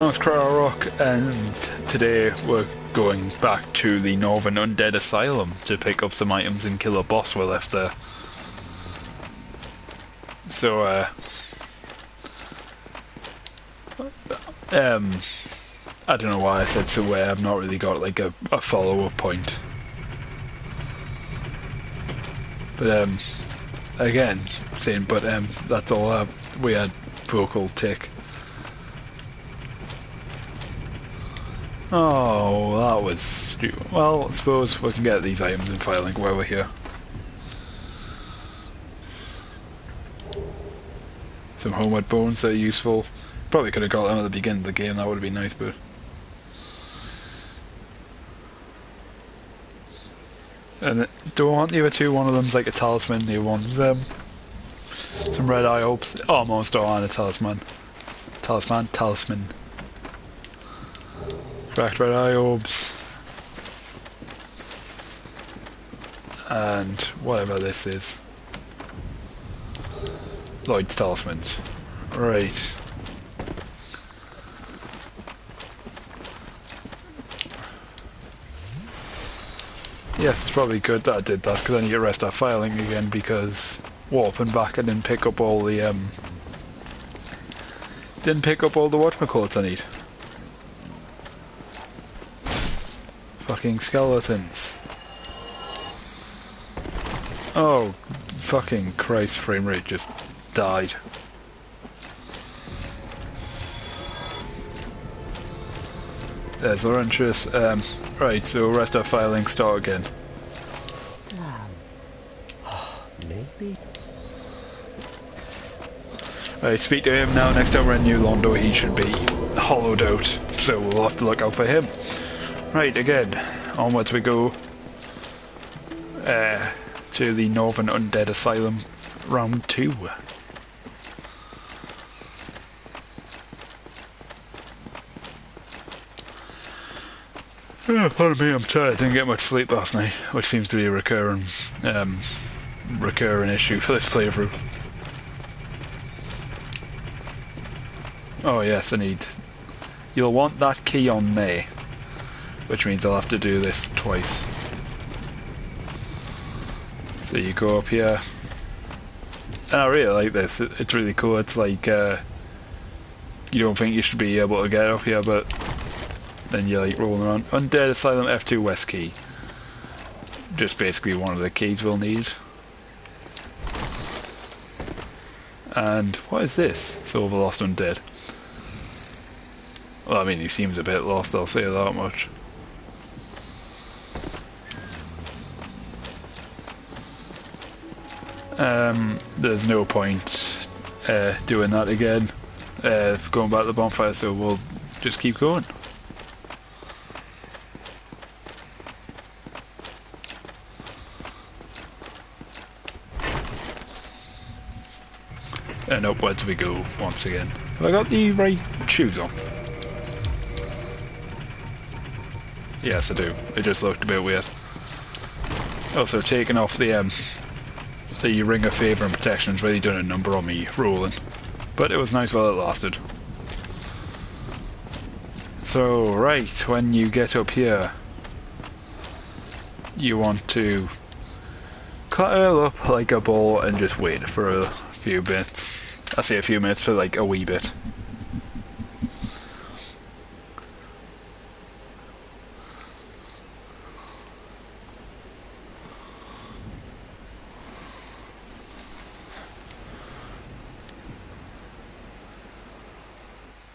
It's Rock, and today we're going back to the Northern Undead Asylum to pick up some items and kill a boss we left there. So, I don't know why I said so. I've not really got like a follow-up point. But, again, saying, but, that's all we had vocal tick. Oh, that was stupid. Well, I suppose we can get these items in Fire Link while we're here. Some homeward bones that are useful. Probably could have got them at the beginning of the game, that would have been nice, but... And do I want the other two? One of them's like a talisman, the other one's some red eye hopes. Almost don't want a talisman. Talisman. Cracked red eye orbs. And whatever this is. Lloyd's talismans. Right. Yes, it's probably good that I did that, because I need to rest that Fire Link again, because warping back I didn't pick up all the whatchamacallits I need. Fucking skeletons. Oh, fucking Christ, frame rate just died. There's Laurentius. Right, so rest our Fire Link, start again. Maybe. Right, speak to him now. Next time we're in New Londo, he should be hollowed out, so we'll have to look out for him. Right, again, onwards we go to the Northern Undead Asylum, round 2. Pardon me, I'm tired. Didn't get much sleep last night, which seems to be a recurring issue for this playthrough. Oh yes, I need... You'll want that key on there, which means I'll have to do this twice. So you go up here, and I really like this. It's really cool. It's like you don't think you should be able to get up here, but then you're like rolling around. Undead Asylum F2 West key. Just basically one of the keys we'll need. And what is this? Silver Lost Undead. Well, I mean, he seems a bit lost, I'll say that much. There's no point doing that again, going back to the bonfire, so we'll just keep going. And upwards we go once again. Have I got the right shoes on? Yes, I do. It just looked a bit weird. Also, taking off the Ring of Favour and Protection's really done a number on me rolling. But it was nice while it lasted. So, right, when you get up here, you want to climb up like a ball and just wait for a few minutes. I say a few minutes, for like a wee bit.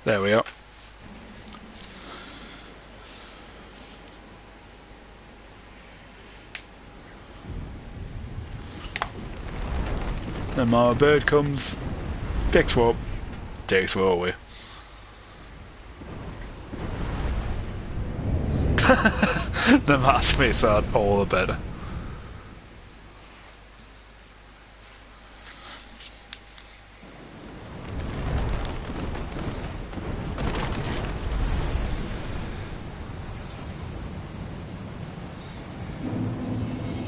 There we are. Then my bird comes, picks one up, takes one away. The match makes that all the better.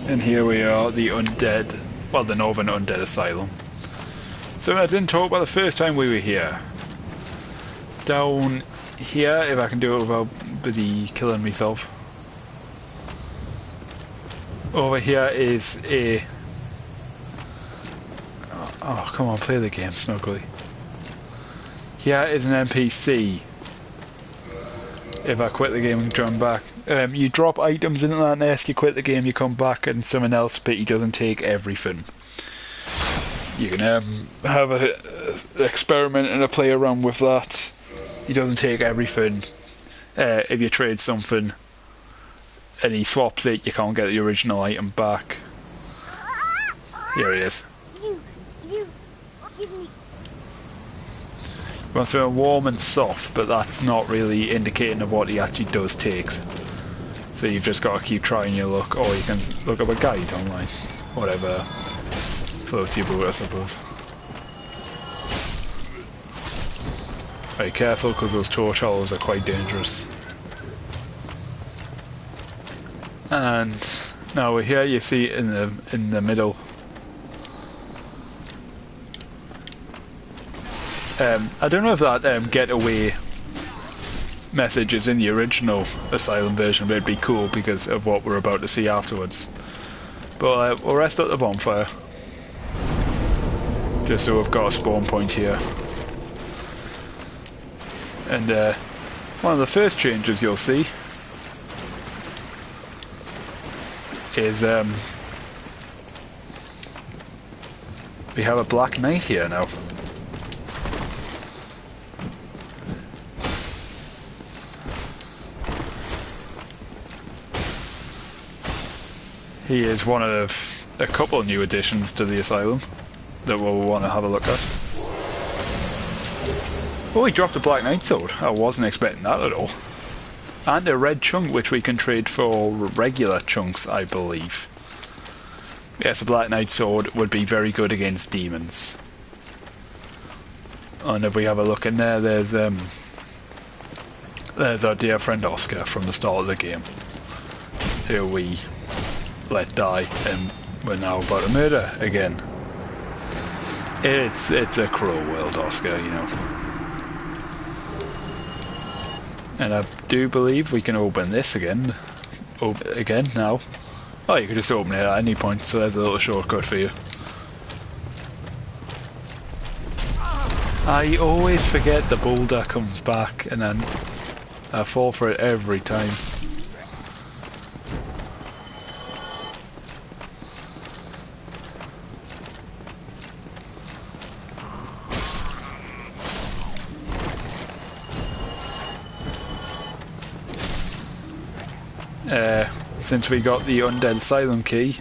And here we are, the undead, well, the Northern Undead Asylum. So I didn't talk about the first time we were here. Down here, if I can do it without bloody killing myself. Over here is a... Oh, come on, play the game, Snuggly. Here is an NPC. If I quit the game and join back. You drop items into that nest, you quit the game, you come back, and someone else, but he doesn't take everything. You can have an experiment and a play around with that. He doesn't take everything. If you trade something and he swaps it, you can't get the original item back. Here he is. You give me. He wants to be warm and soft, but that's not really indicating of what he actually does takes. So you've just got to keep trying your luck, or you can look up a guide online. Whatever floats your boat, I suppose. Very careful, because those torch hollows are quite dangerous. And now we're here, you see in the middle. I don't know if that getaway message is in the original Asylum version, but it'd be cool because of what we're about to see afterwards. But we'll rest at the bonfire. Just so we've got a spawn point here. And one of the first changes you'll see is we have a Black Knight here now. He is one of a couple of new additions to the Asylum that we'll want to have a look at. Oh, he dropped a Black Knight sword. I wasn't expecting that at all. And a red chunk, which we can trade for regular chunks, I believe. Yes, a Black Knight sword would be very good against demons. And if we have a look in there, there's our dear friend Oscar from the start of the game, who we let die, and we're now about to murder again. It's a cruel world, Oscar, you know. And I do believe we can open this again. Again now. Oh, you could just open it at any point, so there's a little shortcut for you. I always forget the boulder comes back, and then I fall for it every time. Since we got the undead asylum key,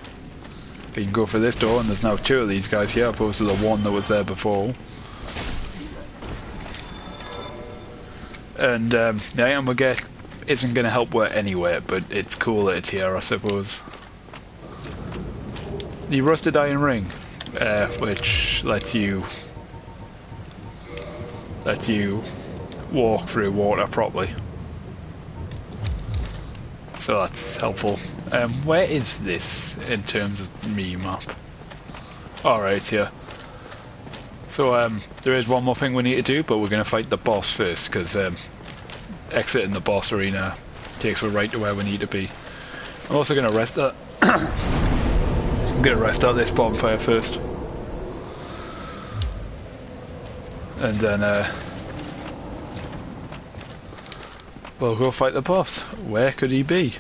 we can go for this door, and there's now two of these guys here opposed to the one that was there before. And the item we get isn't going to help work anywhere, but it's cool that it's here, I suppose. The rusted iron ring, which lets you walk through water properly. So that's helpful. Where is this in terms of me map? Alright, it's here. So there is one more thing we need to do, but we're going to fight the boss first, because exiting the boss arena takes us right to where we need to be. I'm also going to rest that. I'm going to rest out this bonfire first. And then we'll go fight the boss. Where could he be?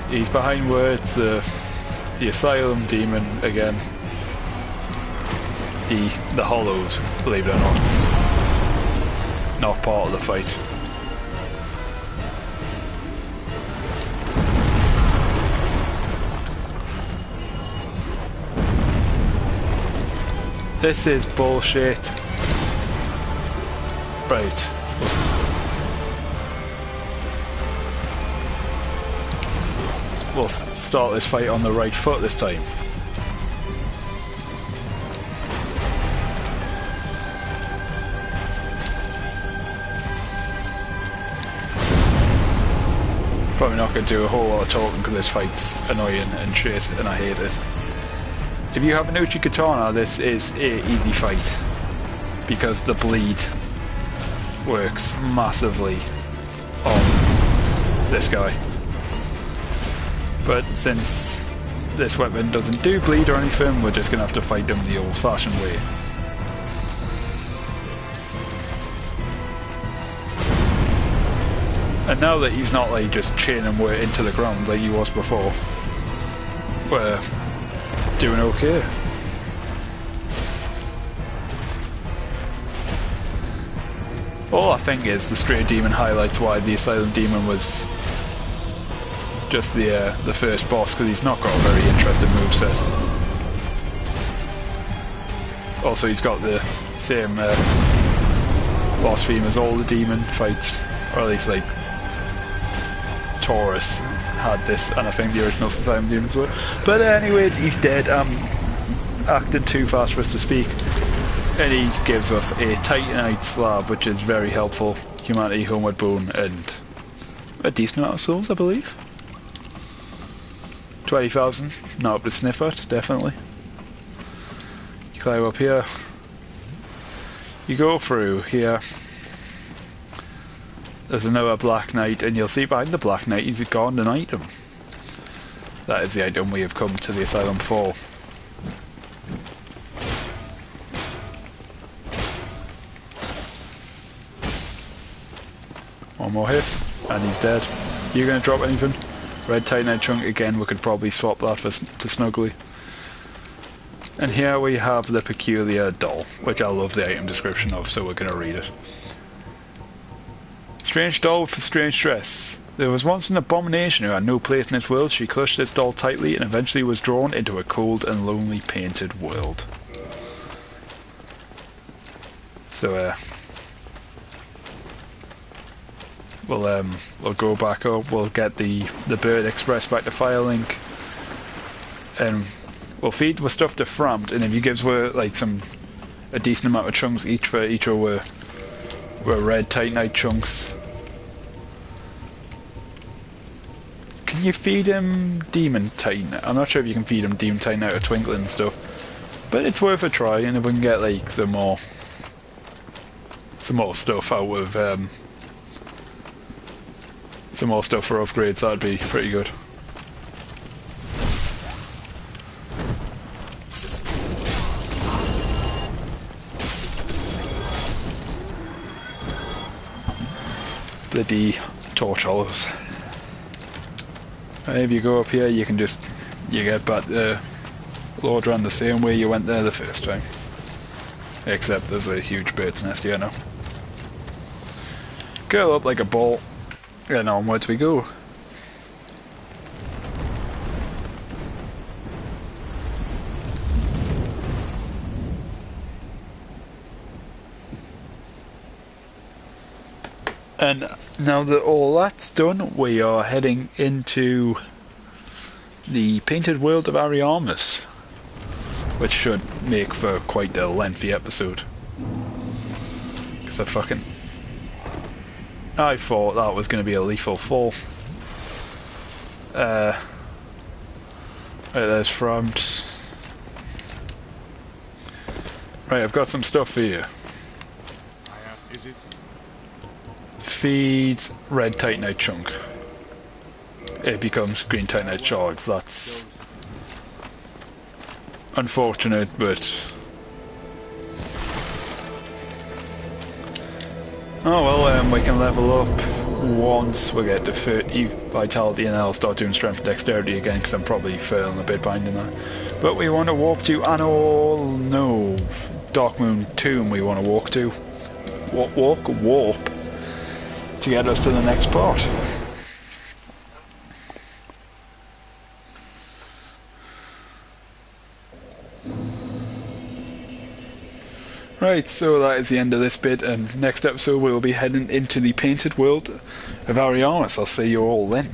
He's behind words, the Asylum demon again. The hollows, believe it or not, not part of the fight. This is bullshit. Right. We'll start this fight on the right foot this time. Probably not going to do a whole lot of talking because this fight's annoying and shit and I hate it. If you have an Uchi Katana, this is an easy fight. because the bleed works massively on this guy. But since this weapon doesn't do bleed or anything, we're just going to have to fight him the old-fashioned way. And now that he's not like just chaining way into the ground like he was before, we're doing okay. All I think is the Stray Demon highlights why the Asylum Demon was just the first boss, because he's not got a very interesting moveset. Also, he's got the same boss theme as all the demon fights, or at least like Taurus had this, and I think the original Asylum Demons were. But anyways, he's dead. I'm acting too fast for us to speak. And he gives us a Titanite slab, which is very helpful. Humanity, Homeward Bone, and a decent amount of souls, I believe. 20,000, not up to sniff at, definitely. You climb up here. You go through here. There's another Black Knight, and you'll see behind the Black Knight he's got an item. That is the item we have come to the Asylum for. One more hit, and he's dead. You gonna drop anything? Red Titanite chunk again. We could probably swap that to Snuggly. And here we have the Peculiar Doll, which I love the item description of, so we're gonna read it. Strange doll with a strange dress. There was once an abomination who had no place in this world. She clutched this doll tightly and eventually was drawn into a cold and lonely painted world. So we'll go back up, we'll get the Bird Express back to Firelink, and we'll feed the stuff to Framped, and if he gives her like a decent amount of chunks each for each of were red Titanite chunks. Can you feed him Demon Titan? I'm not sure if you can feed him Demon Titan out of Twinkling and stuff, but it's worth a try, and if we can get like some more stuff out of some more stuff for upgrades, that'd be pretty good. Bloody torch hollows. If you go up here, you get back the Lordran the same way you went there the first time. Except there's a huge bird's nest here now. Curl up like a ball. And onwards we go. And now that all that's done, we are heading into the painted world of Ariamis, which should make for quite a lengthy episode. Because I thought that was going to be a lethal fall. Right, there's Framped. Right, I've got some stuff for you. Feed red Titanite chunk. It becomes green Titanite shards. That's unfortunate, but oh well, we can level up once we get to 30 vitality, and I'll start doing strength and dexterity again, because I'm probably failing a bit behind in that. But we want to walk to Darkmoon Tomb we want to walk to. Warp to get us to the next part. Right, so that is the end of this bit, and next episode we will be heading into the painted world of Ariamis. I'll see you all then.